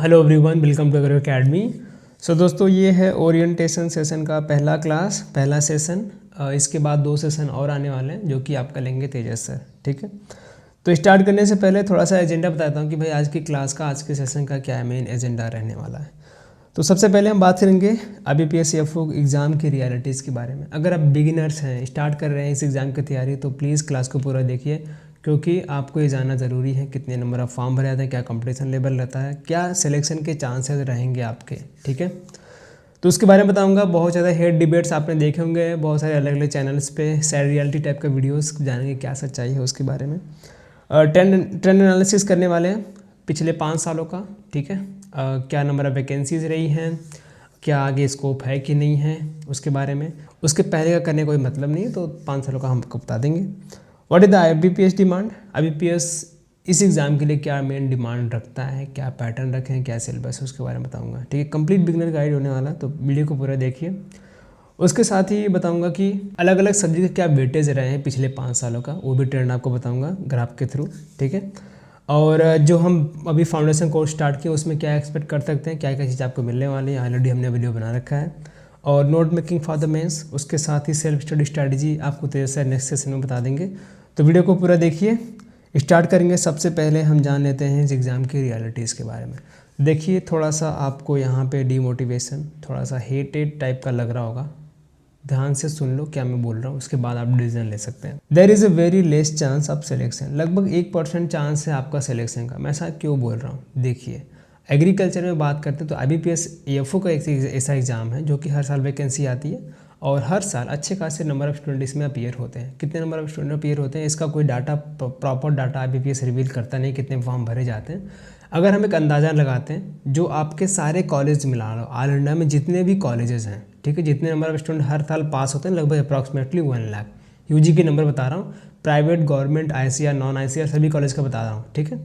Hello everyone, welcome to Agro Academy. So दोस्तों, ये है ओरिएंटेशन सेशन का पहला सेशन। इसके बाद 2 सेशन और आने वाले हैं जो कि आपका लेंगे तेजस सर। ठीक है, तो स्टार्ट करने से पहले थोड़ा सा एजेंडा बताता हूँ कि भाई आज की क्लास का, आज के सेशन का क्या मेन एजेंडा रहने वाला है। तो सबसे पहले हम बात करेंगे IBPS CFO एग्ज़ाम की रियलिटीज़ के बारे में। अगर आप बिगिनर्स हैं, स्टार्ट कर रहे हैं इस एग्ज़ाम की तैयारी, तो प्लीज़ क्लास को पूरा देखिए, क्योंकि आपको ये जानना ज़रूरी है कितने नंबर ऑफ फॉर्म भरे जाते हैं, क्या कंपटीशन लेवल रहता है, क्या सिलेक्शन के चांसेस रहेंगे आपके। ठीक है, तो उसके बारे में बताऊंगा। बहुत ज़्यादा हेड डिबेट्स आपने देखे होंगे बहुत सारे अलग अलग चैनल्स पे, सैड रियलिटी टाइप का वीडियोस, जानेंगे क्या सच्चाई है उसके बारे में। ट्रेंड एनालिसिस करने वाले हैं पिछले 5 सालों का। ठीक है, क्या नंबर ऑफ़ वैकेंसीज़ रही हैं, क्या आगे स्कोप है कि नहीं है, उसके बारे में। उसके पहले का करने कोई मतलब नहीं है, तो 5 सालों का हम आपको बता देंगे। What is the IBPS demand. IBPS इस एग्ज़ाम के लिए क्या मेन डिमांड रखता है, क्या पैटर्न रखे हैं, क्या सिलेबस है, उसके बारे में बताऊंगा। ठीक है, कंप्लीट बिगनर गाइड होने वाला, तो वीडियो को पूरा देखिए। उसके साथ ही बताऊंगा कि अलग अलग सब्जेक्ट के क्या वेटेज रहे हैं पिछले 5 सालों का, वो भी ट्रेंड आपको बताऊंगा ग्राफ के थ्रू। ठीक है, और जो हम अभी फाउंडेशन कोर्स स्टार्ट किया उसमें क्या एक्सपेक्ट कर सकते हैं, क्या क्या चीज़ आपको मिलने वाली है, ऑलरेडी हमने वीडियो बना रखा है। और note making for the mains, उसके साथ ही सेल्फ स्टडी स्ट्रैटेजी आपको तेज से नेक्स्ट सेशन में बता देंगे। तो वीडियो को पूरा देखिए। स्टार्ट करेंगे। सबसे पहले हम जान लेते हैं इस एग्ज़ाम की रियलिटीज़ के बारे में। देखिए, थोड़ा सा आपको यहाँ पे डीमोटिवेशन, थोड़ा सा हेटेड टाइप का लग रहा होगा। ध्यान से सुन लो क्या मैं बोल रहा हूँ, उसके बाद आप डिसीजन ले सकते हैं। There is a very less chance of selection. लगभग 1% चांस है आपका सिलेक्शन का। मैं ऐसा क्यों बोल रहा हूँ, देखिए। एग्रीकल्चर में बात करते हैं तो IBPS AFO का एक ऐसा एग्ज़ाम है जो कि हर साल वैकेंसी आती है, और हर साल अच्छे खासे नंबर ऑफ़ स्टूडेंट इसमें अपीयर होते हैं। कितने नंबर ऑफ़ स्टूडेंट अपीयर होते हैं, इसका कोई data, proper data IBPS reveal करता नहीं कितने फॉर्म भरे जाते हैं। अगर हम एक अंदाज़ा लगाते हैं, जो आपके सारे कॉलेज मिला लो, ऑल इंडिया में जितने भी कॉलेजेस हैं, ठीक है, जितने नंबर ऑफ स्टूडेंट हर साल पास होते हैं, लगभग अप्रॉक्सीमेटली 1 लाख। UG के नंबर बता रहा हूँ, private, government, ICR, non ICR सभी कॉलेज का बता रहा हूँ। ठीक है,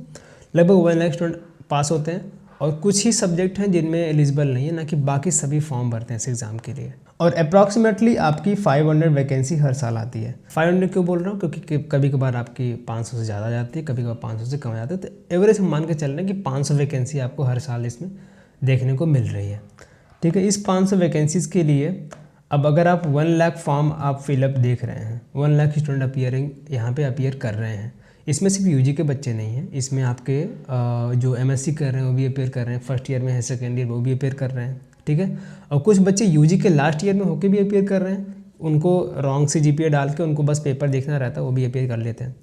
लगभग 1 लाख स्टूडेंट पास होते हैं, और कुछ ही सब्जेक्ट हैं जिनमें एलिजिबल नहीं है, ना कि बाकी सभी फॉर्म भरते हैं इस एग्ज़ाम के लिए। और अप्रॉक्सीमेटली आपकी 500 वैकेंसी हर साल आती है। 500 क्यों बोल रहा हूँ, क्योंकि कभी कभार आपकी 500 से ज़्यादा जाती है, कभी कभार 500 से कम जाती है, तो एवरेज हम मान के चल रहे हैं कि 500 वैकेंसी आपको हर साल इसमें देखने को मिल रही है। ठीक है, इस 500 वैकेंसीज़ के लिए अब अगर आप 1 लाख फॉर्म आप फिलअप देख रहे हैं, 1 लाख स्टूडेंट अपीयरिंग यहाँ पे अपीयर कर रहे हैं। इसमें सिर्फ UG के बच्चे नहीं हैं, इसमें आपके जो MSc कर रहे हैं वो भी अपीयर कर रहे हैं, फर्स्ट ईयर में है, सेकेंड ईयर वो भी अपीयर कर रहे हैं। ठीक है, और कुछ बच्चे UG के लास्ट ईयर में होकर भी अपीयर कर रहे हैं, उनको रॉन्ग से GPA डाल के उनको बस पेपर देखना रहता है, वो भी अपीयर कर लेते हैं।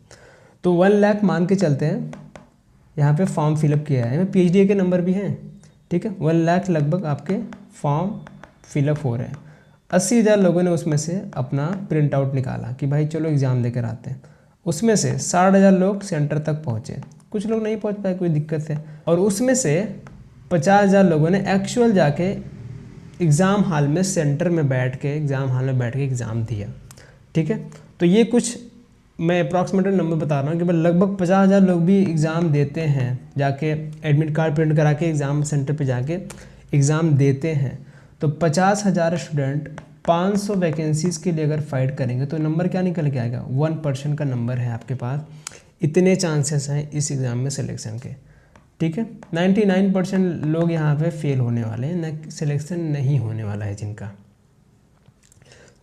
तो 1 लाख मान के चलते हैं, यहाँ पे फॉर्म फिलअप किया है, PhD के नंबर भी हैं। ठीक है, 1 लाख लगभग आपके फॉर्म फिलअप हो रहे हैं। 80,000 लोगों ने उसमें से अपना प्रिंट आउट निकाला कि भाई चलो एग्ज़ाम देकर आते हैं। उसमें से 60,000 लोग सेंटर तक पहुँचे, कुछ लोग नहीं पहुँच पाए, कोई दिक्कत है। और उसमें से 50,000 लोगों ने एक्चुअल जाके एग्ज़ाम हॉल में, सेंटर में बैठ के, एग्ज़ाम हॉल में बैठ के एग्ज़ाम दिया। ठीक है, तो ये कुछ मैं अप्रॉक्सीमेटली नंबर बता रहा हूँ कि लगभग 50,000 लोग भी एग्ज़ाम देते हैं, जाके एडमिट कार्ड प्रिंट करा के एग्ज़ाम सेंटर पे जाके एग्ज़ाम देते हैं। तो 50,000 स्टूडेंट 500 वैकेंसीज़ के लिए अगर फाइट करेंगे तो नंबर क्या निकल के आएगा, 1% का नंबर है आपके पास। इतने चांसेस हैं इस एग्ज़ाम में सिलेक्शन के। ठीक है, 99% लोग यहाँ पे फेल होने वाले हैं, न सिलेक्शन नहीं होने वाला है जिनका।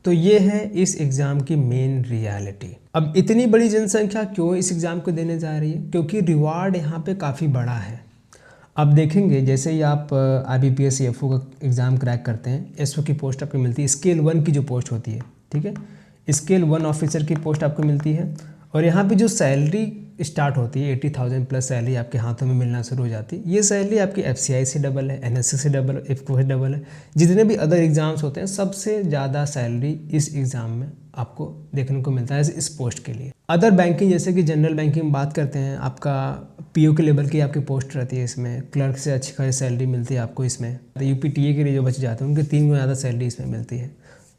तो ये है इस एग्ज़ाम की मेन रियलिटी। अब इतनी बड़ी जनसंख्या क्यों इस एग्ज़ाम को देने जा रही है, क्योंकि रिवार्ड यहाँ पे काफ़ी बड़ा है। आप देखेंगे जैसे ही आप IBPS AFO का एग्ज़ाम क्रैक करते हैं, SO की पोस्ट आपको मिलती है, स्केल 1 की जो पोस्ट होती है। ठीक है, स्केल 1 ऑफिसर की पोस्ट आपको मिलती है, और यहाँ पे जो सैलरी स्टार्ट होती है 80,000 प्लस सैलरी आपके हाथों में मिलना शुरू हो जाती है। ये सैलरी आपकी FCI से डबल है, NSC से डबल है, IFCO से डबल है। जितने भी अदर एग्ज़ाम्स होते हैं, सबसे ज़्यादा सैलरी इस एग्ज़ाम में आपको देखने को मिलता है इस पोस्ट के लिए। अदर बैंकिंग जैसे कि जनरल बैंकिंग में बात करते हैं, आपका PO के लेवल की आपकी पोस्ट रहती है, इसमें क्लर्क से अच्छी खासी सैलरी मिलती है आपको इसमें। तो UPTA के लिए जो बच्चे जाते हैं उनके 3 गुना ज़्यादा सैलरी इसमें मिलती है।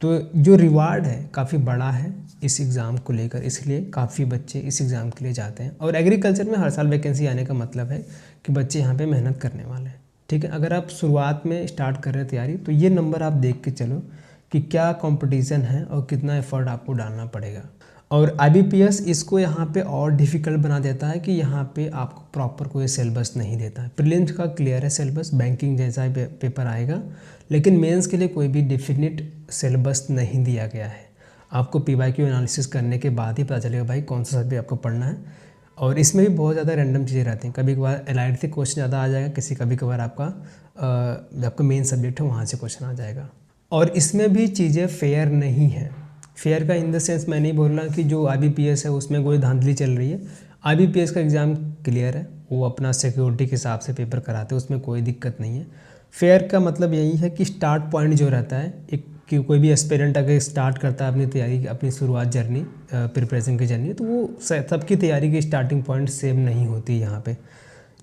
तो जो रिवार्ड है काफ़ी बड़ा है इस एग्ज़ाम को लेकर, इसलिए काफ़ी बच्चे इस एग्ज़ाम के लिए जाते हैं। और एग्रीकल्चर में हर साल वैकेंसी आने का मतलब है कि बच्चे यहाँ पे मेहनत करने वाले हैं। ठीक है, अगर आप शुरुआत में स्टार्ट कर रहे हैं तैयारी, तो ये नंबर आप देख के चलो कि क्या कंपटीशन है और कितना एफर्ट आपको डालना पड़ेगा। और IBPS इसको यहाँ पे और डिफ़िकल्ट बना देता है कि यहाँ पे आपको प्रॉपर कोई सिलेबस नहीं देता है। प्रीलिम्स का क्लियर है सिलेबस, बैंकिंग जैसा ही पेपर आएगा, लेकिन मेंस के लिए कोई भी डेफिनेट सिलेबस नहीं दिया गया है। आपको PYQ एनालिसिस करने के बाद ही पता चलेगा भाई कौन सा सब्जेक्ट आपको पढ़ना है। और इसमें भी बहुत ज़्यादा रैंडम चीज़ें रहती हैं, कभी कभार एलाइड से क्वेश्चन ज़्यादा आ जाएगा, कभी कभार आपका मेन सब्जेक्ट है वहाँ से क्वेश्चन आ जाएगा। और इसमें भी चीज़ें फेयर नहीं है। फेयर का इन द सेंस मैं नहीं बोल रहा कि जो IBPS है उसमें कोई धांधली चल रही है। IBPS का एग्ज़ाम क्लियर है, वो अपना सिक्योरिटी के हिसाब से पेपर कराते हैं, उसमें कोई दिक्कत नहीं है। फेयर का मतलब यही है कि स्टार्ट पॉइंट जो रहता है, एक कि कोई भी एस्पिरेंट अगर स्टार्ट करता है अपनी तैयारी, अपनी शुरुआत जर्नी, प्रिपरेशन की जर्नी, तो वो सबकी तैयारी की स्टार्टिंग पॉइंट सेम नहीं होती यहाँ पे।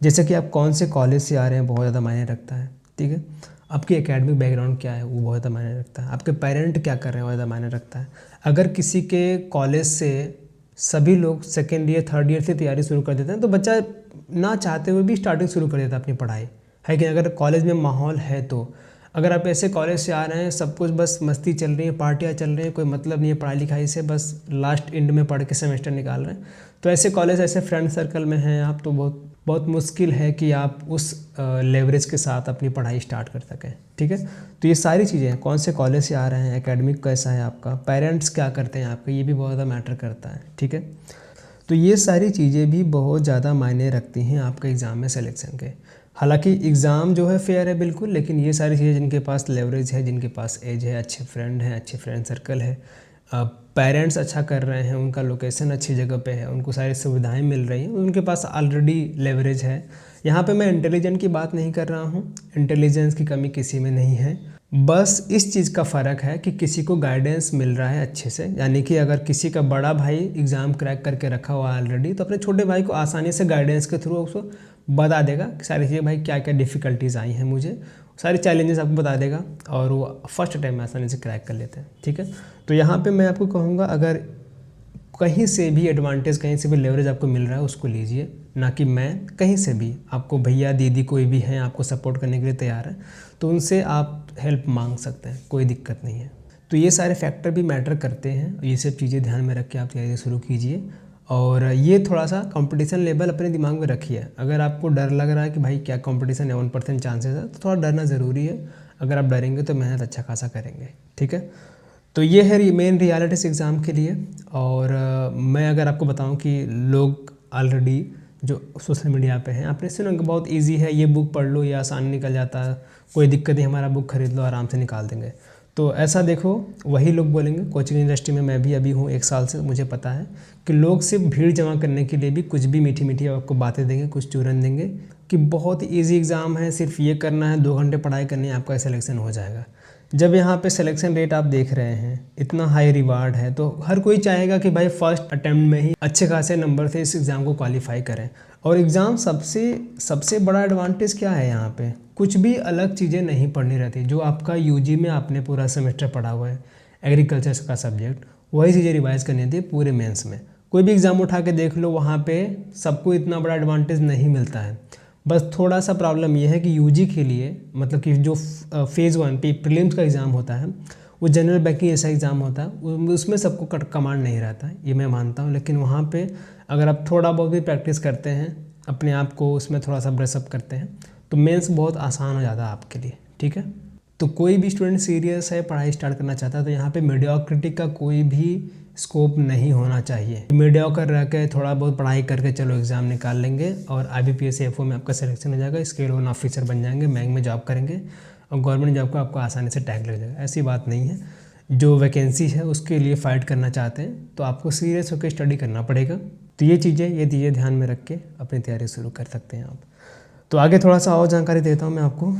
जैसे कि आप कौन से कॉलेज से आ रहे हैं बहुत ज़्यादा मायने रखता है, ठीक है। आपकी एकेडमिक बैकग्राउंड क्या है वो बहुत ज़्यादा मायने रखता है। आपके पेरेंट क्या कर रहे हैं बहुत ज़्यादा मायने रखता है। अगर किसी के कॉलेज से सभी लोग सेकेंड ईयर थर्ड ईयर से तैयारी शुरू कर देते हैं तो बच्चा ना चाहते हुए भी स्टार्टिंग शुरू कर देता है अपनी पढ़ाई, है कि अगर कॉलेज में माहौल है तो। अगर आप ऐसे कॉलेज से आ रहे हैं, सब कुछ बस मस्ती चल रही है, पार्टियाँ चल रही हैं, कोई मतलब नहीं है पढ़ाई लिखाई से, बस लास्ट एंड में पढ़ के सेमेस्टर निकाल रहे हैं, तो ऐसे कॉलेज ऐसे फ्रेंड सर्कल में हैं आप, तो बहुत मुश्किल है कि आप उस लेवरेज के साथ अपनी पढ़ाई स्टार्ट कर सकें, ठीक है। तो ये सारी चीज़ें हैं, कौन से कॉलेज से आ रहे हैं, एकेडमिक कैसा है आपका, पेरेंट्स क्या करते हैं आपके, ये भी बहुत ज़्यादा मैटर करता है, ठीक है। तो ये सारी चीज़ें भी बहुत ज़्यादा मायने रखती हैं आपके एग्ज़ाम में सिलेक्शन के। हालांकि एग्ज़ाम जो है फेयर है बिल्कुल, लेकिन ये सारी चीज़ें जिनके पास लेवरेज है, जिनके पास एज है, अच्छे फ्रेंड हैं, अच्छे फ्रेंड सर्कल है, पेरेंट्स अच्छा कर रहे हैं, उनका लोकेशन अच्छी जगह पे है, उनको सारी सुविधाएं मिल रही हैं, उनके पास ऑलरेडी लेवरेज है। यहाँ पे मैं इंटेलिजेंट की बात नहीं कर रहा हूँ, इंटेलिजेंस की कमी किसी में नहीं है, बस इस चीज़ का फ़र्क है कि किसी को गाइडेंस मिल रहा है अच्छे से। यानी कि अगर किसी का बड़ा भाई एग्ज़ाम क्रैक करके रखा हुआ है ऑलरेडी, तो अपने छोटे भाई को आसानी से गाइडेंस के थ्रू उसको बता देगा कि सारी चीज़ें, भाई क्या क्या डिफ़िकल्टीज़ आई हैं, मुझे सारी चैलेंजेस आपको बता देगा, और वो फर्स्ट टाइम में आसानी से क्रैक कर लेते हैं, ठीक है। तो यहाँ पे मैं आपको कहूँगा, अगर कहीं से भी एडवांटेज, कहीं से भी लेवरेज आपको मिल रहा है उसको लीजिए, ना कि मैं कहीं से भी आपको भैया दीदी कोई भी हैं आपको सपोर्ट करने के लिए तैयार है, तो उनसे आप हेल्प मांग सकते हैं, कोई दिक्कत नहीं है। तो ये सारे फैक्टर भी मैटर करते हैं, ये सब चीज़ें ध्यान में रख के आप तैयारी शुरू कीजिए। और ये थोड़ा सा कंपटीशन लेवल अपने दिमाग में रखिए। अगर आपको डर लग रहा है कि भाई क्या कंपटीशन है, 1% चांसेस है, तो थोड़ा डरना ज़रूरी है। अगर आप डरेंगे तो मेहनत अच्छा खासा करेंगे, ठीक है। तो ये है मेन रियलिटीज एग्ज़ाम के लिए। और मैं अगर आपको बताऊं कि लोग ऑलरेडी जो सोशल मीडिया पे हैं, आपने सुना कि बहुत इजी है, ये बुक पढ़ लो, ये आसान निकल जाता है, कोई दिक्कत नहीं, हमारा बुक खरीद लो, आराम से निकाल देंगे। तो ऐसा देखो, वही लोग बोलेंगे। कोचिंग इंडस्ट्री में मैं भी अभी हूँ 1 साल से, मुझे पता है कि लोग सिर्फ भीड़ जमा करने के लिए भी कुछ भी मीठी मीठी आपको बातें देंगे, कुछ चूरन देंगे कि बहुत ईजी एग्ज़ाम है, सिर्फ ये करना है, 2 घंटे पढ़ाई करनी है, आपका सिलेक्शन हो जाएगा। जब यहाँ पे सिलेक्शन रेट आप देख रहे हैं, इतना हाई रिवार्ड है, तो हर कोई चाहेगा कि भाई फर्स्ट अटेम्प्ट में ही अच्छे खासे नंबर से इस एग्ज़ाम को क्वालिफाई करें। और एग्ज़ाम सबसे बड़ा एडवांटेज क्या है, यहाँ पे कुछ भी अलग चीज़ें नहीं पढ़नी रहती। जो आपका यूजी में आपने पूरा सेमेस्टर पढ़ा हुआ है एग्रीकल्चर का सब्जेक्ट, वही चीज़ें रिवाइज करनी थी पूरे मेंस में। कोई भी एग्ज़ाम उठा के देख लो, वहाँ पे सबको इतना बड़ा एडवांटेज नहीं मिलता है। बस थोड़ा सा प्रॉब्लम यह है कि यूजी के लिए, मतलब कि जो फेज़ 1 प्रीलिम्स का एग्ज़ाम होता है, वो जनरल बैंकिंग ऐसा एग्ज़ाम होता है, उसमें सबको कमांड नहीं रहता है, ये मैं मानता हूँ। लेकिन वहाँ पे अगर आप थोड़ा बहुत भी प्रैक्टिस करते हैं, अपने आप को उसमें थोड़ा सा ब्रशअप करते हैं, तो मेंस बहुत आसान हो जाता है आपके लिए, ठीक है। तो कोई भी स्टूडेंट सीरियस है, पढ़ाई स्टार्ट करना चाहता है, तो यहाँ पे मीडियोक्रिटी का कोई भी स्कोप नहीं होना चाहिए। मीडियोकर रह के थोड़ा बहुत पढ़ाई करके चलो एग्ज़ाम निकाल लेंगे और IBPS AFO में आपका सिलेक्शन हो जाएगा, स्केल 1 ऑफिसर बन जाएंगे, बैंक में जॉब करेंगे और गवर्नमेंट जॉब को आपको आसानी से टैग लग जाएगा। ऐसी बात नहीं है। जो वैकेंसी है उसके लिए फ़ाइट करना चाहते हैं तो आपको सीरियस होकर स्टडी करना पड़ेगा। तो ये चीज़ें ध्यान में रख के अपनी तैयारी शुरू कर सकते हैं आप। तो आगे थोड़ा सा और जानकारी देता हूँ मैं आपको,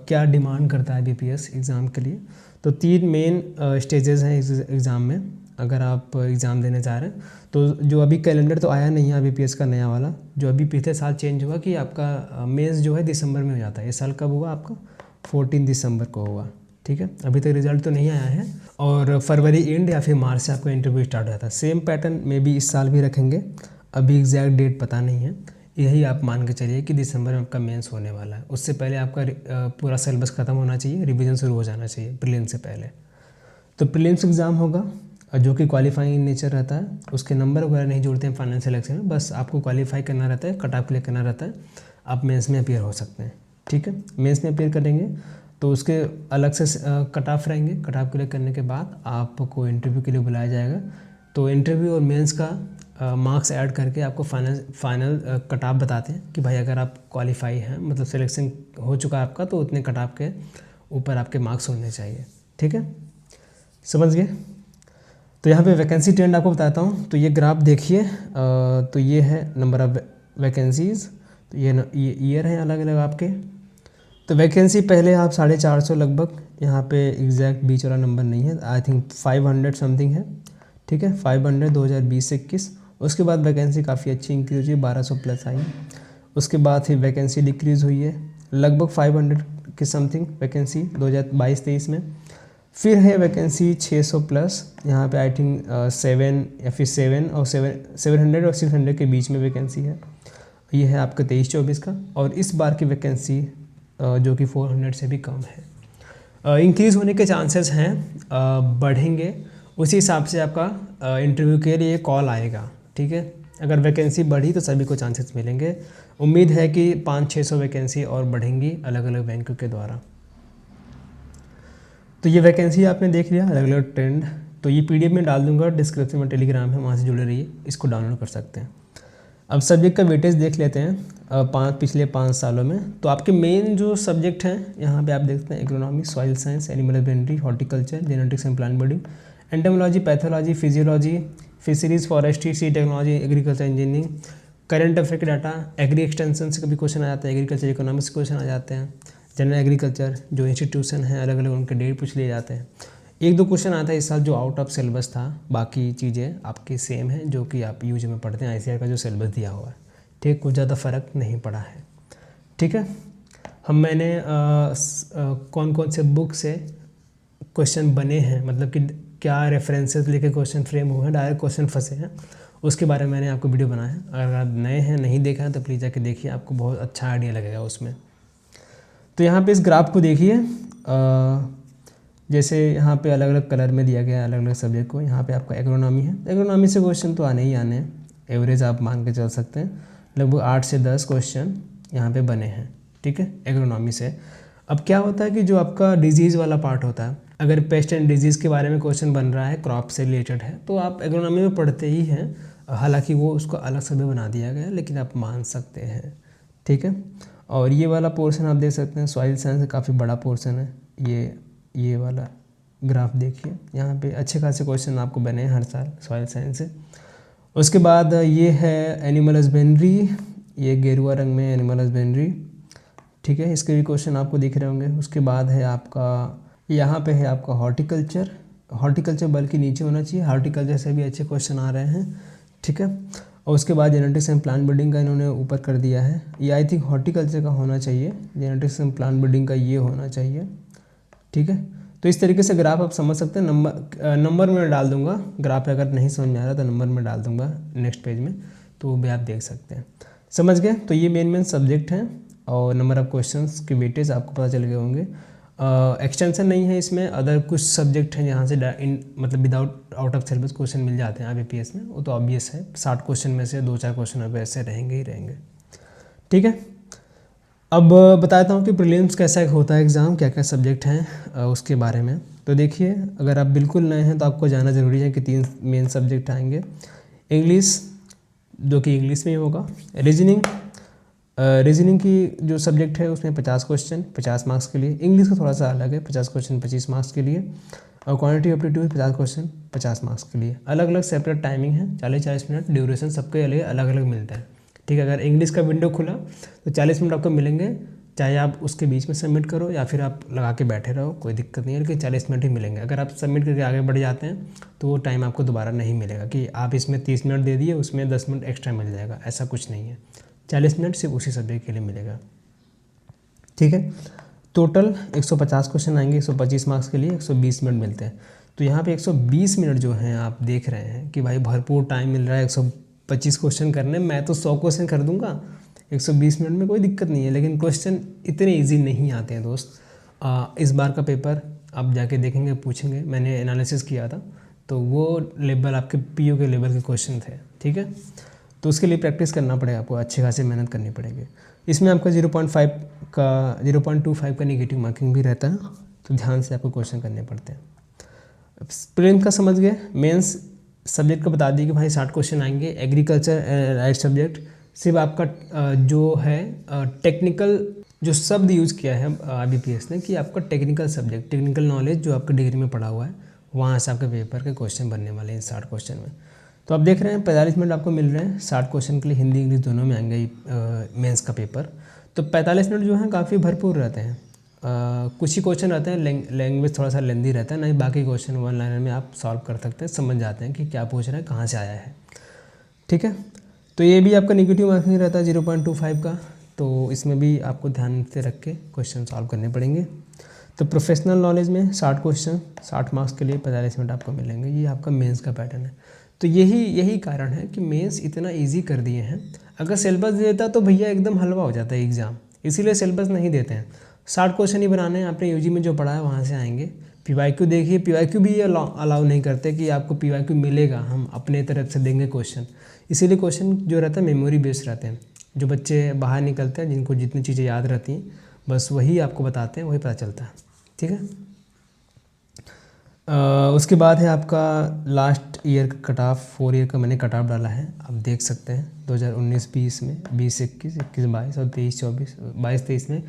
क्या डिमांड करता है IBPS एग्ज़ाम के लिए। तो 3 मेन स्टेजेस हैं इस एग्ज़ाम में। अगर आप एग्ज़ाम देने जा रहे हैं तो जो अभी कैलेंडर तो आया नहीं है IBPS का नया वाला, जो अभी पिछले साल चेंज हुआ कि आपका मेंस जो है दिसंबर में हो जाता है। इस साल कब हुआ आपका? 14 दिसंबर को हुआ, ठीक है। अभी तक रिजल्ट तो नहीं आया है, और फरवरी एंड या फिर मार्च से आपका इंटरव्यू स्टार्ट हो जाता है। सेम पैटर्न में भी इस साल भी रखेंगे, अभी एग्जैक्ट डेट पता नहीं है। यही आप मान के चलिए कि दिसंबर में आपका मेंस होने वाला है। उससे पहले आपका पूरा सिलेबस ख़त्म होना चाहिए, रिवीजन शुरू हो जाना चाहिए प्रीलिम्स से पहले। तो प्रीलिम्स एग्ज़ाम होगा जो कि क्वालिफाइंग इन नेचर रहता है, उसके नंबर वगैरह नहीं जोड़ते हैं फाइनल सिलेक्शन में, बस आपको क्वालिफाई करना रहता है, कट ऑफ क्लियर करना रहता है, आप मेंस में अपीयर हो सकते हैं। ठीक है, मेंस में अपीयर करेंगे तो उसके अलग से कट ऑफ रहेंगे, कट ऑफ क्लियर करने के बाद आपको इंटरव्यू के लिए बुलाया जाएगा। तो इंटरव्यू और मेंस का मार्क्स ऐड करके आपको फाइनल कट ऑफ बताते हैं कि भाई अगर आप क्वालिफाई हैं, मतलब सिलेक्शन हो चुका है आपका, तो उतने कट ऑफ के ऊपर आपके मार्क्स होने चाहिए। ठीक है, समझ गए। तो यहाँ पे वैकेंसी ट्रेंड आपको बताता हूँ। तो ये ग्राफ देखिए, तो ये है नंबर ऑफ वैकेंसीज़, तो ये ईयर हैं अलग अलग आपके। तो वैकेंसी पहले आप 450 लगभग, यहाँ पे एग्जैक्ट बीच वाला नंबर नहीं है, आई थिंक 500 समथिंग है। ठीक है, 500 2020 से 21। उसके बाद वैकेंसी काफ़ी अच्छी इंक्रीज हुई, 1200 प्लस आई। उसके बाद फिर वैकेंसी डिक्रीज़ हुई है, लगभग 500 के समथिंग वैकेंसी 2022-23 में। फिर है वैकेंसी 600 प्लस, यहाँ पे आई थिंक 7 या फिर 700 और 600 के बीच में वैकेंसी है। ये है आपका 23-24 का। और इस बार की वैकेंसी जो कि 400 से भी कम है। इंक्रीज़ होने के चांसेस हैं, बढ़ेंगे, उसी हिसाब से आपका इंटरव्यू के लिए कॉल आएगा। ठीक है, अगर वैकेंसी बढ़ी तो सभी को चांसेस मिलेंगे। उम्मीद है कि 500-600 वैकेंसी और बढ़ेंगी अलग अलग बैंकों के द्वारा। तो ये वैकेंसी आपने देख लिया, अलग अलग ट्रेंड। तो ये PDF में डाल दूंगा, डिस्क्रिप्शन में टेलीग्राम है, वहाँ से जुड़े रहिए, इसको डाउनलोड कर सकते हैं। अब सब्जेक्ट का वेटेज देख लेते हैं पिछले 5 सालों में। तो आपके मेन जो सब्जेक्ट हैं यहाँ पे आप देखते हैं, economics, soil science, animal husbandry, horticulture, genetics and plant breeding, entomology, pathology, physiology, fisheries, forestry, seed technology, agriculture engineering, current affair के डाटा, एग्री एक्सटेंशन से कभी क्वेश्चन आ जाते हैं, एग्रीकल्चर इकोनॉमिक्स क्वेश्चन आ जाते हैं, जनरल एग्रीकल्चर जो इंस्टीट्यूशन है अलग अलग उनके डेट पूछ लिए जाते हैं। 1-2 क्वेश्चन आता है इस साल जो आउट ऑफ सिलेबस था, बाकी चीज़ें आपकी सेम है जो कि आप यूज में पढ़ते हैं, ICAR का जो सिलेबस दिया हुआ है। ठीक, कुछ ज़्यादा फ़र्क नहीं पड़ा है। ठीक है, मैंने कौन कौन से बुक से क्वेश्चन बने हैं, मतलब कि क्या रेफरेंसेस लेके क्वेश्चन फ्रेम हुए हैं, डायरेक्ट क्वेश्चन फंसे हैं, उसके बारे में मैंने आपको वीडियो बनाया है। अगर आप नए हैं, नहीं देखा है, तो प्लीज़ जाके देखिए, आपको बहुत अच्छा आइडिया लगेगा उसमें। तो यहाँ पे इस ग्राफ को देखिए, जैसे यहाँ पे अलग अलग कलर में दिया गया है अलग अलग सब्जेक्ट को। यहाँ पे आपका एग्रोनॉमी है, एग्रोनॉमी से क्वेश्चन तो आने ही आने हैं, एवरेज आप मान के चल सकते हैं, लगभग 8 से 10 क्वेश्चन यहाँ पे बने हैं। ठीक है, एग्रोनॉमी से। अब क्या होता है कि जो आपका डिजीज़ वाला पार्ट होता है, अगर पेस्ट एंड डिजीज़ के बारे में क्वेश्चन बन रहा है, क्रॉप से रिलेटेड है, तो आप एग्रोनॉमी में पढ़ते ही हैं, हालांकि वो उसको अलग सब्जेक्ट बना दिया गया है, लेकिन आप मान सकते हैं। ठीक है, और ये वाला पोर्शन आप देख सकते हैं, सॉइल साइंस का काफ़ी बड़ा पोर्शन है। ये वाला ग्राफ देखिए, यहाँ पे अच्छे खासे क्वेश्चन आपको बने हैं हर साल सॉइल साइंस से। उसके बाद ये है एनिमल हस्बेंड्री, ये गेरुआ रंग में एनिमल हस्बेंड्री। ठीक है, इसके भी क्वेश्चन आपको दिख रहे होंगे। उसके बाद है आपका, यहाँ पे है आपका हॉर्टिकल्चर, हॉर्टिकल्चर बल्कि नीचे होना चाहिए, हॉर्टिकल्चर से भी अच्छे क्वेश्चन आ रहे हैं। ठीक है, और उसके बाद जेनेटिक्स एंड प्लांट ब्रीडिंग का इन्होंने ऊपर कर दिया है, ये आई थिंक हॉर्टिकल्चर का होना चाहिए, जेनेटिक्स एंड प्लांट ब्रीडिंग का ये होना चाहिए। ठीक है, तो इस तरीके से ग्राफ आप समझ सकते हैं। नंबर में डाल दूंगा, ग्राफ अगर नहीं समझ में आ रहा तो नंबर में डाल दूंगा नेक्स्ट पेज में, तो वो भी आप देख सकते हैं। समझ गए। तो ये मेन सब्जेक्ट हैं और नंबर ऑफ क्वेश्चंस के वेटेज आपको पता चल गए होंगे। एक्सटेंशन नहीं है इसमें, अदर कुछ सब्जेक्ट हैं जहाँ से मतलब without out of syllabus question मिल जाते हैं IBPS में, वो तो ऑब्वियस है। 60 क्वेश्चन में से 2-4 क्वेश्चन अब ऐसे रहेंगे ही रहेंगे। ठीक है, अब बताता हूँ कि प्रीलिम्स कैसा होता है एग्ज़ाम, क्या क्या सब्जेक्ट हैं उसके बारे में। तो देखिए, अगर आप बिल्कुल नए हैं तो आपको जानना ज़रूरी है कि 3 मेन सब्जेक्ट आएंगे। इंग्लिश, जो कि इंग्लिश में ही होगा। रीजनिंग की जो सब्जेक्ट है उसमें 50 क्वेश्चन 50 मार्क्स के लिए। इंग्लिश का थोड़ा सा अलग है, 50 क्वेश्चन 25 मार्क्स के लिए। और क्वांटिटी एप्टीट्यूड 50 क्वेश्चन 50 मार्क्स के लिए। अलग अलग सेपरेट टाइमिंग है, 40-40 मिनट ड्यूरेशन सबके अलग अलग मिलता है। ठीक है, अगर इंग्लिश का विंडो खुला तो 40 मिनट आपको मिलेंगे, चाहे आप उसके बीच में सबमिट करो या फिर आप लगा के बैठे रहो, कोई दिक्कत नहीं है, लेकिन 40 मिनट ही मिलेंगे। अगर आप सबमिट करके आगे बढ़ जाते हैं तो वो टाइम आपको दोबारा नहीं मिलेगा कि आप इसमें 30 मिनट दे दिए, उसमें 10 मिनट एक्स्ट्रा मिल जाएगा, ऐसा कुछ नहीं है। 40 मिनट सिर्फ उसी सब्जेक्ट के लिए मिलेगा। ठीक है, टोटल 150 क्वेश्चन आएंगे, 125 मार्क्स के लिए 120 मिनट मिलते हैं। तो यहाँ पे 120 मिनट जो हैं आप देख रहे हैं कि भाई भरपूर टाइम मिल रहा है 125 क्वेश्चन करने। मैं तो 100 क्वेश्चन कर दूंगा 120 मिनट में, कोई दिक्कत नहीं है, लेकिन क्वेश्चन इतने ईजी नहीं आते हैं दोस्त। इस बार का पेपर आप जाके देखेंगे, पूछेंगे, मैंने एनालिसिस किया था तो वो लेवल आपके पीओ के लेवल के क्वेश्चन थे, ठीक है। तो उसके लिए प्रैक्टिस करना पड़ेगा, आपको अच्छी खासी मेहनत करनी पड़ेगी। इसमें आपका 0.25 का नेगेटिव मार्किंग भी रहता है, तो ध्यान से आपको क्वेश्चन करने पड़ते हैं। प्रीलिम्स का समझ गए। मेंस सब्जेक्ट को बता दिए कि भाई 60 क्वेश्चन आएंगे। एग्रीकल्चर राइट सब्जेक्ट सिर्फ आपका जो है टेक्निकल जो शब्द यूज़ किया है IBPS ने कि आपका टेक्निकल सब्जेक्ट, टेक्निकल नॉलेज जो आपका डिग्री में पढ़ा हुआ है, वहाँ से आपके पेपर के क्वेश्चन बनने वाले हैं 60 क्वेश्चन में। तो आप देख रहे हैं 45 मिनट आपको मिल रहे हैं 60 क्वेश्चन के लिए। हिंदी इंग्लिश दोनों में आएंगे मेंस का पेपर। तो 45 मिनट जो है काफ़ी भरपूर रहते हैं। कुछ ही क्वेश्चन रहते हैं, लैंग्वेज थोड़ा सा लेंदी रहता है, नहीं बाकी क्वेश्चन वन लाइनर में आप सॉल्व कर सकते हैं, समझ जाते हैं कि क्या पूछ रहे हैं, कहाँ से आया है, ठीक है। तो ये भी आपका नेगेटिव मार्किंग रहता है 0.25 का, तो इसमें भी आपको ध्यान से रख के क्वेश्चन सॉल्व करने पड़ेंगे। तो प्रोफेशनल नॉलेज में 60 क्वेश्चन 60 मार्क्स के लिए 45 मिनट आपको मिलेंगे। ये आपका मेंस का पैटर्न है। तो यही कारण है कि मेंस इतना इजी कर दिए हैं। अगर सिलेबस दे देता तो भैया एकदम हलवा हो जाता है एग्ज़ाम, इसीलिए सिलेबस नहीं देते हैं। 60 क्वेश्चन ही बनाने हैं, आपने यूजी में जो पढ़ा है वहाँ से आएंगे। PYQ देखिए, PYQ भी अलाउ नहीं करते कि आपको PYQ मिलेगा, हम अपने तरफ से देंगे क्वेश्चन। इसीलिए क्वेश्चन जो रहता है मेमोरी बेस्ड रहते हैं। जो बच्चे बाहर निकलते हैं, जिनको जितनी चीज़ें याद रहती हैं, बस वही आपको बताते हैं, वही पता चलता है, ठीक है। उसके बाद है आपका लास्ट ईयर का कट ऑफ, 4 ईयर का मैंने कट ऑफ डाला है, आप देख सकते हैं 2019-20 में, 20-21, 21-22 और 23-24, 22-23 में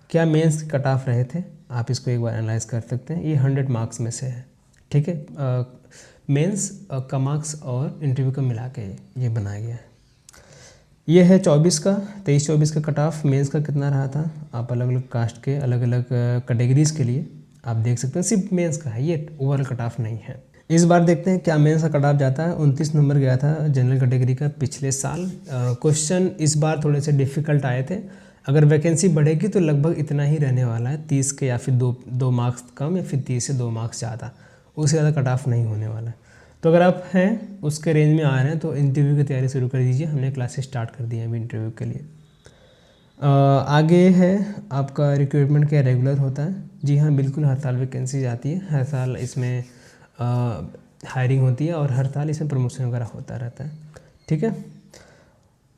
क्या मेंस कट ऑफ रहे थे, आप इसको एक बार एनालाइज कर सकते हैं। ये 100 मार्क्स में से है, ठीक है। मेंस का मार्क्स और इंटरव्यू का मिला के ये बनाया गया है। ये है 24 का, 23-24 का कट ऑफ। मेंस का कितना रहा था, आप अलग अलग कास्ट के अलग अलग कैटेगरीज़ के लिए आप देख सकते हैं। सिर्फ मेंस का है, ये ओवरऑल कट ऑफ नहीं है। इस बार देखते हैं क्या मेंस का कट ऑफ जाता है। 29 नंबर गया था जनरल कैटेगरी का पिछले साल। क्वेश्चन इस बार थोड़े से डिफ़िकल्ट आए थे। अगर वैकेंसी बढ़ेगी तो लगभग इतना ही रहने वाला है, 30 के या फिर 2 मार्क्स कम या फिर 30 से 2 मार्क्स ज़्यादा, उससे ज़्यादा कट ऑफ नहीं होने वाला है। तो अगर आप हैं उसके रेंज में आ रहे हैं तो इंटरव्यू की तैयारी शुरू कर दीजिए। हमने क्लासेस स्टार्ट कर दी हैं अभी इंटरव्यू के लिए। आगे है आपका रिक्रूटमेंट क्या रेगुलर होता है। जी हाँ, बिल्कुल, हर साल वैकेंसी आती है, हर साल इसमें हायरिंग होती है और हर साल इसमें प्रमोशन वगैरह होता रहता है, ठीक है।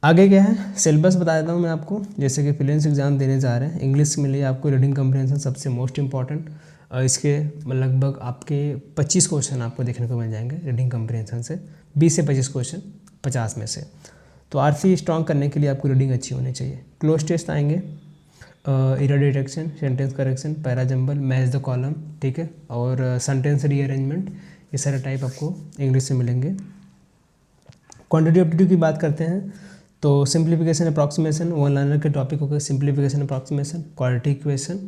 आगे क्या है, सिलेबस बता देता हूँ मैं आपको। जैसे कि प्रीलिम्स एग्जाम देने जा रहे हैं, इंग्लिश में लिए आपको रीडिंग कम्प्रीहेंशन सबसे मोस्ट इंपॉर्टेंट। इसके लगभग आपके 25 क्वेश्चन आपको देखने को मिल जाएंगे रीडिंग कम्प्रीहेंशन से, 20 से 25 क्वेश्चन 50 में से। तो RC स्ट्रॉन्ग करने के लिए आपको रीडिंग अच्छी होनी चाहिए। क्लोज टेस्ट आएंगे, error detection, sentence correction, para jumble, match the column, ठीक है, और सेंटेंस रीअरेंजमेंट, ये सारे टाइप आपको इंग्लिश से मिलेंगे। क्वांटिटेटिव एप्टीट्यूड की बात करते हैं तो सिंप्लीफिकेशन अप्रॉक्सीमेशन, वन लाइनर के टॉपिक हो गए सिंप्लीफिकेशन अप्रॉक्सीमेशन, क्वाड्रेटिक इक्वेशन,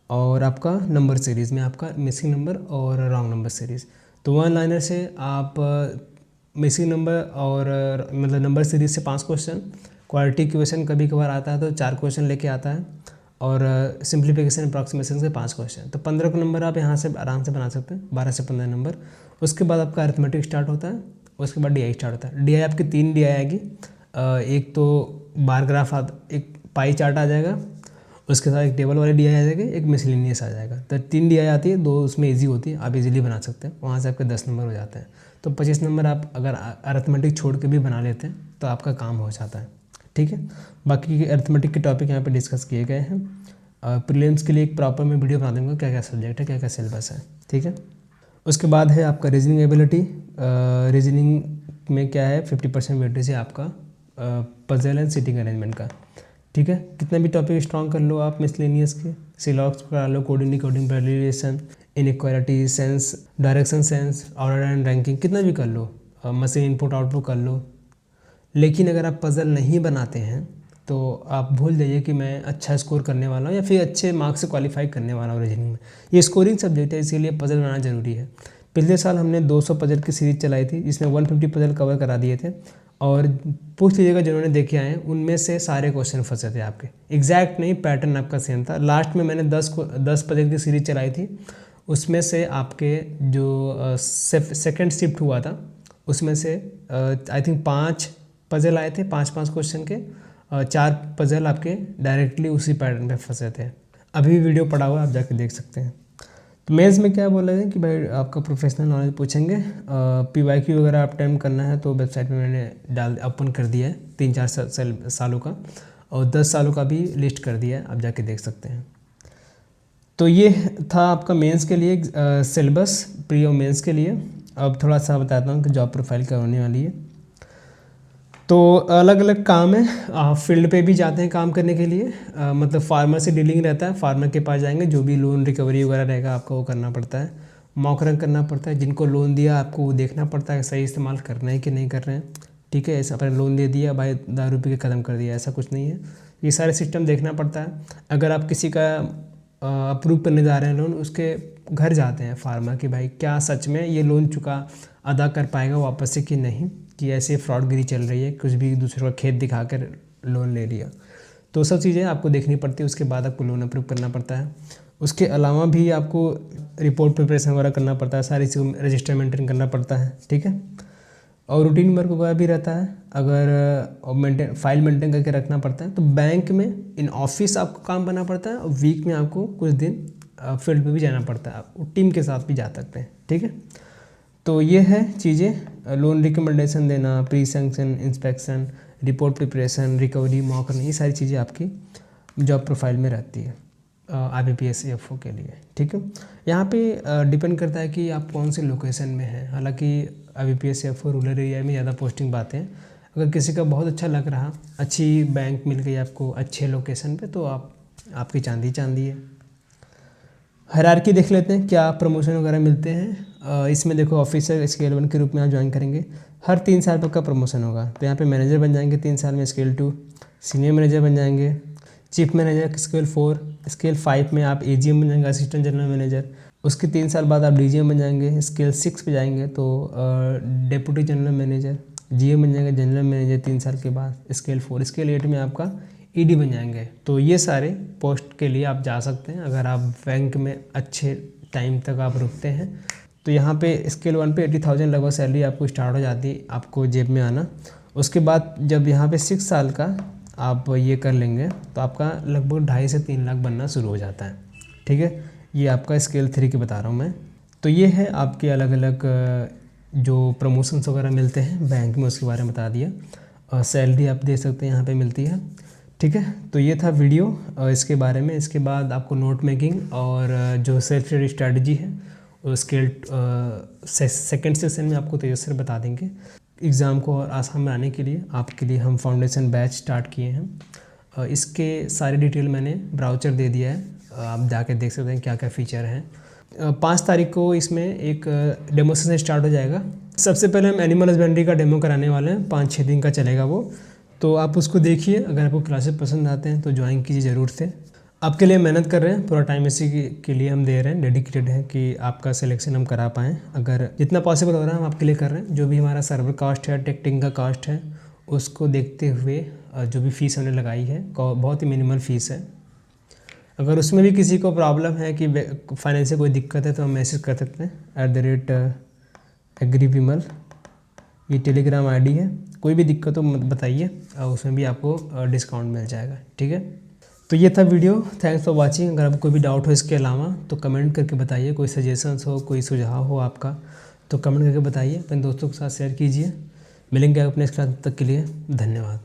और आपका नंबर सीरीज़ में आपका मिसिंग नंबर और रॉन्ग नंबर सीरीज़। तो वन लाइनर से आप मिसिंग नंबर और मतलब नंबर सीरीज़ से 5 क्वेश्चन, क्वाड्रेटिक इक्वेशन कभी कभार आता है तो 4 क्वेश्चन लेके आता है, और सिंप्लीफिकेशन अप्रॉक्सीमेशन से 5 क्वेश्चन। तो 15 नंबर आप यहाँ से आराम से बना सकते हैं, 12 से 15 नंबर। उसके बाद आपका अरिथमेटिक स्टार्ट होता है, उसके बाद DI स्टार्ट होता है। DI आपकी 3 DI आएगी, एक तो बार ग्राफ एक पाई चार्ट आ जाएगा, उसके साथ एक टेबल वाली DI आ जाएगी, एक मिसलिनियस आ जाएगा। तो 3 DI आती है, 2 उसमें इजी होती है, आप इजीली बना सकते हैं, वहाँ से आपके 10 नंबर हो जाते हैं। तो 25 नंबर आप अगर अरिथमेटिक छोड़ के भी बना लेते हैं तो आपका काम हो जाता है, ठीक है। बाकी अरिथमेटिक के टॉपिक यहाँ पे डिस्कस किए गए हैं। प्रीलिम्स के लिए एक प्रॉपर मैं वीडियो बना दूँगा, क्या क्या सब्जेक्ट है, क्या क्या सिलेबस है, ठीक है। उसके बाद है आपका रीजनिंग एबिलिटी। रीजनिंग में क्या है, 50% वेटेज है आपका पजल एंड सिटिंग अरेंजमेंट का, ठीक है। कितना भी टॉपिक स्ट्रॉन्ग कर लो आप मिसलेनियस के, सिलॉक्स करा लो, coding decoding, variation, inequality, sense, direction sense, order and ranking, कितना भी कर लो, मशीन इनपुट आउटपुट कर लो। लेकिन अगर आप पजल नहीं बनाते हैं तो आप भूल जाइए कि मैं अच्छा स्कोर करने वाला हूँ या फिर अच्छे मार्क्स से क्वालिफाई करने वाला हूँ रीजनिंग में। ये स्कोरिंग सब्जेक्ट है, इसीलिए पजल बनाना जरूरी है। पिछले साल हमने 200 पजल की सीरीज चलाई थी, जिसमें 150 पजल कवर करा दिए थे, और पूछ लीजिएगा जिन्होंने देखे आए हैं उनमें से सारे क्वेश्चन फंसे थे आपके, एग्जैक्ट नहीं, पैटर्न आपका सेम था। लास्ट में मैंने 10 पजल की सीरीज चलाई थी, उसमें से आपके जो सेकेंड शिफ्ट हुआ था उसमें से आई थिंक 5 पजल आए थे, 5-5 क्वेश्चन के, 4 पजल आपके डायरेक्टली उसी पैटर्न पे फंसे थे। अभी भी वीडियो पड़ा हुआ है, आप जाके देख सकते हैं। तो मेंस में क्या बोला है कि भाई आपका प्रोफेशनल नॉलेज पूछेंगे। PYQ वगैरह आप अटेम्प्ट करना है तो वेबसाइट में मैंने ओपन कर दिया है 3-4 सालों का, और 10 सालों का भी लिस्ट कर दिया है, आप जाके देख सकते हैं। तो ये था आपका मेंस के लिए सिलेबस प्री और मेंस के लिए। अब थोड़ा सा बताता हूँ कि जॉब प्रोफाइल क्या होने वाली है। तो अलग अलग काम है, फील्ड पे भी जाते हैं काम करने के लिए, मतलब फार्मर से डीलिंग रहता है, फार्मर के पास जाएंगे, जो भी लोन रिकवरी वगैरह रहेगा आपको वो करना पड़ता है, मॉक रन करना पड़ता है, जिनको लोन दिया आपको वो देखना पड़ता है सही इस्तेमाल कर रहे हैं कि नहीं कर रहे हैं, ठीक है। ऐसा अपने लोन दे दिया भाई 10 रुपये के ख़त्म कर दिया, ऐसा कुछ नहीं है, ये सारे सिस्टम देखना पड़ता है। अगर आप किसी का अप्रूव करने जा रहे हैं लोन, उसके घर जाते हैं फार्मर कि भाई क्या सच में ये लोन चुका अदा कर पाएगा वापस से कि नहीं, कि ऐसे फ्रॉडगिरी चल रही है, कुछ भी दूसरे का खेत दिखाकर लोन ले लिया। तो सब चीज़ें आपको देखनी पड़ती है, उसके बाद आपको लोन अप्रूव करना पड़ता है। उसके अलावा भी आपको रिपोर्ट प्रिपरेशन वगैरह करना पड़ता है, सारी चीज़ रजिस्टर मेंटेन करना पड़ता है, ठीक है। और रूटीन वर्क वगैरह भी रहता है, अगर फाइल मेंटेन करके रखना पड़ता है। तो बैंक में इन ऑफिस आपको काम करना पड़ता है, और वीक में आपको कुछ दिन फील्ड पे भी जाना पड़ता है, आप टीम के साथ भी जा सकते हैं, ठीक है। तो ये है चीज़ें, लोन रिकमेंडेशन देना, pre sanction inspection, report preparation, recovery, mock run, ये सारी चीज़ें आपकी जॉब प्रोफाइल में रहती है IBPS CFO के लिए, ठीक है। यहाँ पे डिपेंड करता है कि आप कौन से लोकेशन में हैं। हालांकि IBPS CFO रूरल एरिया में ज़्यादा पोस्टिंग पाते हैं। अगर किसी का बहुत अच्छा लग रहा, अच्छी बैंक मिल गई आपको अच्छे लोकेशन पे, तो आपकी चांदी चांदी है। हायरार्की देख लेते हैं, क्या प्रमोशन वगैरह मिलते हैं। इसमें देखो ऑफिसर स्केल 1 के रूप में आप ज्वाइन करेंगे, हर 3 साल पर का प्रमोशन होगा। तो यहाँ पे मैनेजर बन जाएंगे 3 साल में, स्केल 2, सीनियर मैनेजर बन जाएंगे, चीफ मैनेजर स्केल 4, स्केल 5 में आप AGM बन जाएंगे, असिस्टेंट जनरल मैनेजर। उसके 3 साल बाद आप DGM बन जाएंगे, स्केल 6 पे जाएंगे तो डेप्यूटी जनरल मैनेजर, GM बन जाएंगे, जनरल मैनेजर 3 साल के बाद, स्केल 4, स्केल 8 में आपका ED बन जाएंगे। तो ये सारे पोस्ट के लिए आप जा सकते हैं अगर आप बैंक में अच्छे टाइम तक आप रुकते हैं। तो यहाँ पे स्केल 1 पे 80,000 लगभग सैलरी आपको स्टार्ट हो जाती है आपको जेब में आना। उसके बाद जब यहाँ पे 6 साल का आप ये कर लेंगे तो आपका लगभग 2.5 से 3 लाख बनना शुरू हो जाता है, ठीक है। ये आपका स्केल 3 की बता रहा हूँ मैं। तो ये है आपके अलग अलग जो प्रमोशंस वगैरह मिलते हैं बैंक में, उसके बारे में बता दिया। और सैलरी आप दे सकते हैं यहाँ पे मिलती है, ठीक है। तो ये था वीडियो इसके बारे में। इसके बाद आपको नोट मेकिंग और जो सेल्फ स्टडी स्ट्रैटेजी है वो स्केल सेकेंड सेशन में आपको तेजस्वी बता देंगे। एग्ज़ाम को और आसान बनाने के लिए आपके लिए हम फाउंडेशन बैच स्टार्ट किए हैं। इसके सारी डिटेल मैंने ब्राउचर दे दिया है, आप जाके देख सकते हैं क्या क्या फ़ीचर हैं। 5 तारीख को इसमें एक डेमो सेशन स्टार्ट हो जाएगा। सबसे पहले हम एनिमल हस्बेंड्री का डेमो कराने वाले हैं, 5-6 दिन का चलेगा वो। तो आप उसको देखिए, अगर आपको क्लासेस पसंद आते हैं तो ज्वाइन कीजिए ज़रूर से। आपके लिए मेहनत कर रहे हैं, पूरा टाइम इसी के लिए हम दे रहे हैं, डेडिकेटेड है कि आपका सिलेक्शन हम करा पाएँ। अगर जितना पॉसिबल हो रहा है हम आपके लिए कर रहे हैं। जो भी हमारा सर्वर कास्ट है, टेक्टिंग का कास्ट है, उसको देखते हुए जो भी फ़ीस हमने लगाई है बहुत ही मिनिमल फ़ीस है। अगर उसमें भी किसी को प्रॉब्लम है कि फाइनेंस से कोई दिक्कत है तो हम मैसेज कर सकते हैं @agrivimal, ये टेलीग्राम ID है। कोई भी दिक्कत हो मत बताइए, उसमें भी आपको डिस्काउंट मिल जाएगा, ठीक है। तो ये था वीडियो, थैंक्स फॉर वाचिंग। अगर आपको कोई भी डाउट हो इसके अलावा तो कमेंट करके बताइए, कोई सजेशंस हो, कोई सुझाव हो आपका तो कमेंट करके बताइए, अपने दोस्तों के साथ शेयर कीजिए। मिलेंगे अपने इस क्लास तक के लिए, धन्यवाद।